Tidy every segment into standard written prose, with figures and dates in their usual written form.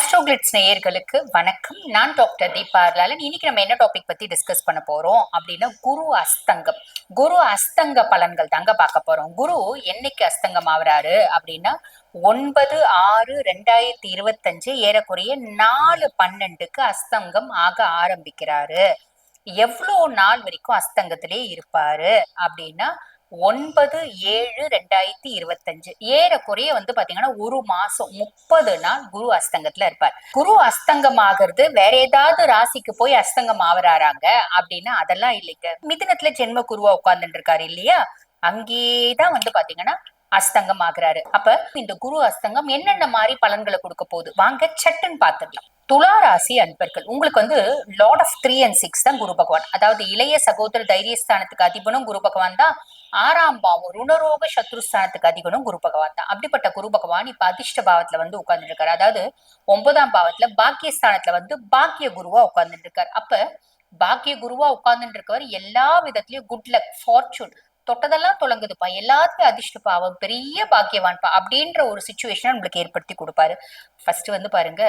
ஆஸ்ட்ரோகிளிட்ஸ் நேயர்களுக்கு வணக்கம். நான் டாக்டர் தீபா லாலன். இன்னைக்கு நம்ம என்ன டாபிக் பத்தி டிஸ்கஸ் பண்ண போறோம் அப்படின்னா குரு அஸ்தங்கம். குரு அஸ்தங்க பலன்கள் தாங்க பார்க்க போறோம். குரு என்னைக்கு அஸ்தங்கம் ஆகுறாரு அப்படின்னா 9/6/2025 ஏறக்குறைய 4/12 அஸ்தங்கம் ஆக ஆரம்பிக்கிறாரு. எவ்வளவு நாள் வரைக்கும் அஸ்தங்கத்திலே இருப்பாரு அப்படின்னா 9/7/2025 ஏறக்குறைய பாத்தீங்கன்னா ஒரு மாசம் 30 நாள் குரு அஸ்தங்கத்துல இருப்பார். குரு அஸ்தங்கம் ஆகிறது வேற ஏதாவது ராசிக்கு போய் அஸ்தங்கம் ஆவறாராங்க அப்படின்னா அதெல்லாம் இல்லைங்க. மிதுனத்துல ஜென்ம குருவா உட்கார்ந்துட்டு இருக்காரு இல்லையா, அங்கேதான் பாத்தீங்கன்னா அஸ்தங்கம் ஆகுறாரு. அப்ப இந்த குரு அஸ்தங்கம் என்னென்ன மாதிரி பலன்களை கொடுக்க போகுது வாங்க சட்டுன்னு பாத்துக்கலாம். துலா ராசி அன்பர்கள், உங்களுக்கு லார்ட் ஆஃப் 3 and 6 தான் குரு பகவான். அதாவது இளைய சகோதர தைரியஸ்தானத்துக்கு அதிபனும் குரு பகவான் தான். 6ஆம் பாவம் ருணரோக சத்ருஸ்தானத்துக்கு அதிபனும் குரு பகவான் தான். அப்படிப்பட்ட குரு பகவான் இப்ப அதிர்ஷ்ட பாவத்துல உட்கார்ந்துட்டு இருக்காரு. அதாவது 9ஆம் பாவத்துல பாக்கியஸ்தானத்துல பாக்கிய குருவா உட்கார்ந்துட்டு இருக்காரு. அப்ப பாக்கிய குருவா உட்கார்ந்துட்டு இருக்கவர் எல்லா விதத்திலயும் குட் லக், ஃபார்ச்சூன், தொட்டதெல்லாம் தொடங்குதுப்பா, எல்லாத்துலயும் அதிர்ஷ்டப்பா, அவன் பெரிய பாக்கியவான்ப்பா அப்படின்ற ஒரு சுச்சுவேஷன் நம்மளுக்கு ஏற்படுத்தி கொடுப்பாரு. ஃபர்ஸ்ட் பாருங்க,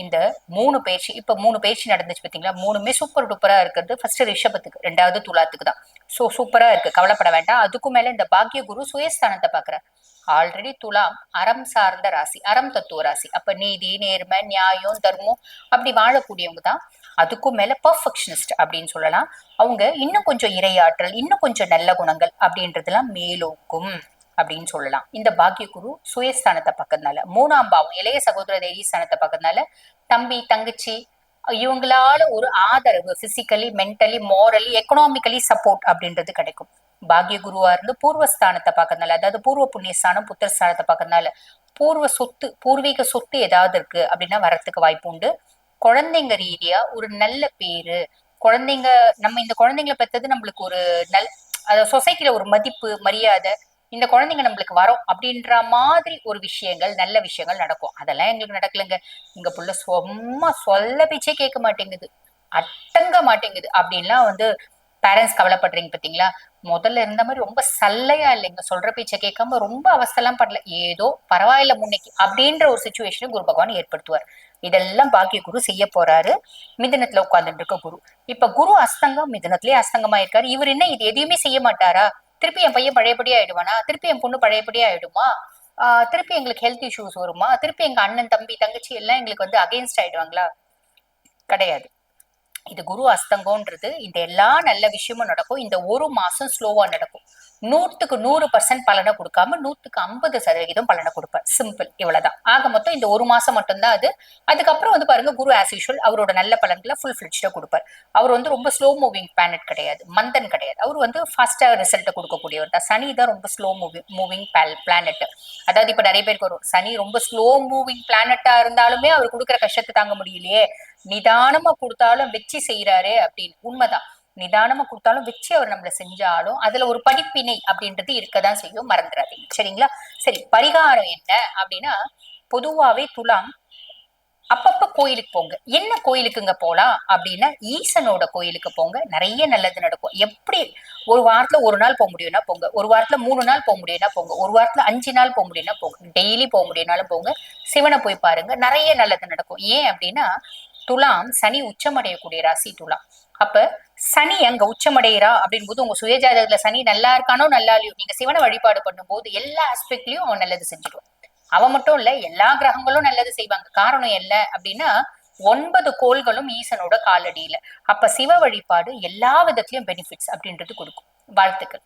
இந்த 3 பயிற்சி, இப்ப 3 பயிற்சி நடந்துச்சு பாத்தீங்களா, 3மே சூப்பர் டூப்பரா இருக்கிறது. ஃபர்ஸ்ட் ரிஷபத்துக்கு, 2வது துலாத்துக்கு தான். சூப்பரா இருக்கு, கவலைப்பட வேண்டாம். அதுக்கும் மேல இந்த பாக்கிய குரு சுயஸ்தானத்தை பாக்குறார். ஆல்ரெடி துலாம் அறம் சார்ந்த ராசி, அறம் தத்துவ ராசி. அப்ப நீதி, நேர்மை, நியாயம், தர்மம் அப்படி வாழக்கூடியவங்க தான். அதுக்கும் மேல பர்ஃபெக்ஷனிஸ்ட் அப்படின்னு சொல்லலாம். அவங்க இன்னும் கொஞ்சம் இரையாற்றல், இன்னும் கொஞ்சம் நல்ல குணங்கள் அப்படின்றதெல்லாம் மேலோக்கும் அப்படின்னு சொல்லலாம். இந்த பாக்கிய குரு சுயஸ்தானத்தை பக்கறதுனால, 3ஆம் பாவம் இளைய சகோதர தைரியஸ்தானத்தை பக்கறதுனால தம்பி தங்கச்சி இவங்களால ஒரு ஆதரவு, பிசிக்கலி, மென்டலி, மோரலி, எக்கனாமிக்கலி சப்போர்ட் அப்படின்றது கிடைக்கும். பாக்கிய குருவா இருந்து பூர்வஸ்தானத்தை பார்க்கறதுனால, அதாவது பூர்வ புண்ணியஸ்தானம் புத்திரஸ்தானத்தை பார்க்கறதுனால பூர்வ சொத்து, பூர்வீக சொத்து ஏதாவது இருக்கு அப்படின்னா வரத்துக்கு வாய்ப்பு உண்டு. குழந்தைங்க ரீதியா ஒரு நல்ல பேரு, குழந்தைங்க, நம்ம இந்த குழந்தைங்களை பெற்றது நம்மளுக்கு ஒரு சொசைட்டில ஒரு மதிப்பு, மரியாதை, இந்த குழந்தைங்க நம்மளுக்கு வரும் அப்படின்ற மாதிரி ஒரு விஷயங்கள், நல்ல விஷயங்கள் நடக்கும். அதெல்லாம் எங்களுக்கு நடக்கலைங்க. எங்க புள்ள சும்மா சொல்ல பேச்சே கேட்க மாட்டேங்குது, அட்டங்க மாட்டேங்குது அப்படின்லாம் பேரண்ட்ஸ் கவலைப்படுறீங்க பாத்தீங்களா. முதல்ல இருந்த மாதிரி ரொம்ப சல்லையா இல்லைங்க, சொல்ற பேச்சை கேட்காம ரொம்ப அவஸ்தெல்லாம் படல, ஏதோ பரவாயில்ல முன்னைக்கு அப்படின்ற ஒரு சுச்சுவேஷனை குரு பகவான் ஏற்படுத்துவார். இதெல்லாம் பாக்கிய குரு செய்ய போறாரு. மிதுனத்துல உட்கார்ந்துட்டு இருக்க குரு, இப்ப குரு அஸ்தங்கம் மிதுனத்திலேயே அஸ்தங்கமா இருக்காரு. இவர் என்ன இது எதையுமே செய்ய மாட்டாரா? திருப்பி என் பையன் பழையபடியா ஆயிடுவானா? திருப்பி என் பொண்ணு பழையபடியா ஆயிடுமா? திருப்பி எங்களுக்கு ஹெல்த் இஷ்யூஸ் வருமா? திருப்பி எங்க அண்ணன் தம்பி தங்கச்சி எல்லாம் எங்களுக்கு அகைன்ஸ்ட் ஆயிடுவாங்களா? கிடையாது. இது குரு அஸ்தங்கம்ன்றது இந்த எல்லா நல்ல விஷயமும் நடக்கும். இந்த ஒரு மாசம் ஸ்லோவா நடக்கும். 100% பலனை கொடுக்காம 150% பலனை கொடுப்பார். சிம்பிள், இவ்வளவுதான். ஆக மொத்தம் இந்த ஒரு மாசம் மட்டும்தான் அது. அதுக்கப்புறம் பாருங்க, குரு ஆஸ் யூஷுவல் அவரோட நல்ல பலன்களை ஃபுல் ஃபிளட்ஜா கொடுப்பார். அவர் ரொம்ப ஸ்லோ மூவிங் பிளானட் கிடையாது, மந்தன் கிடையாது. அவர் ஃபாஸ்டா ரிசல்ட்டை கொடுக்கக்கூடியவர் தான். சனி தான் ரொம்ப ஸ்லோ மூவிங் பிளானட். அதாவது இப்ப நிறைய பேருக்கு வரும், சனி ரொம்ப ஸ்லோ மூவிங் பிளானட்டா இருந்தாலுமே அவர் கொடுக்குற கஷ்டத்தை தாங்க முடியலையே, நிதானமா கொடுத்தாலும் வச்சு செய்யறாரு அப்படின்னு. உண்மைதான், நிதானமா கொடுத்தாலும் வச்சு அவர் நம்மள செஞ்சாலும் அதுல ஒரு படிப்பினை அப்படின்றது இருக்கதான் செய்யும், மறந்துடாதீங்க. சரிங்களா? சரி, பரிகாரம் என்ன அப்படின்னா, பொதுவாவே துலாம் அப்பப்ப கோயிலுக்கு போங்க. என்ன கோயிலுக்குங்க போலாம் அப்படின்னா, ஈசனோட கோயிலுக்கு போங்க, நிறைய நல்லது நடக்கும். எப்படி ஒரு வாரத்துல ஒரு நாள் போக முடியும்னா போங்க, ஒரு வாரத்துல 3 நாள் போக முடியும்னா போங்க, ஒரு வாரத்துல 5 நாள் போக முடியும்னா போங்க, டெய்லி போக முடியும்னாலும் போங்க. சிவனை போய் பாருங்க, நிறைய நல்லது நடக்கும். ஏன் அப்படின்னா, துலாம் சனி உச்சமடையக்கூடிய ராசி துலாம். அப்ப சனி அங்க உச்சமடைகிறா அப்படின் போது உங்க சுயஜாதகத்துல சனி நல்லா இருக்கானோ நல்லா இல்லையோ, நீங்க சிவனை வழிபாடு பண்ணும் போது எல்லா ஆஸ்பெக்ட்லயும் அவன் நல்லது செஞ்சிடுவான். அவன் மட்டும் இல்ல, எல்லா கிரகங்களும் நல்லது செய்வாங்க. காரணம் என்ன அப்படின்னா, 9 கோள்களும் ஈசனோட காலடியில. அப்ப சிவ வழிபாடு எல்லா விதத்திலயும் பெனிஃபிட்ஸ் அப்படின்றது கொடுக்கும். வாழ்த்துக்கள்.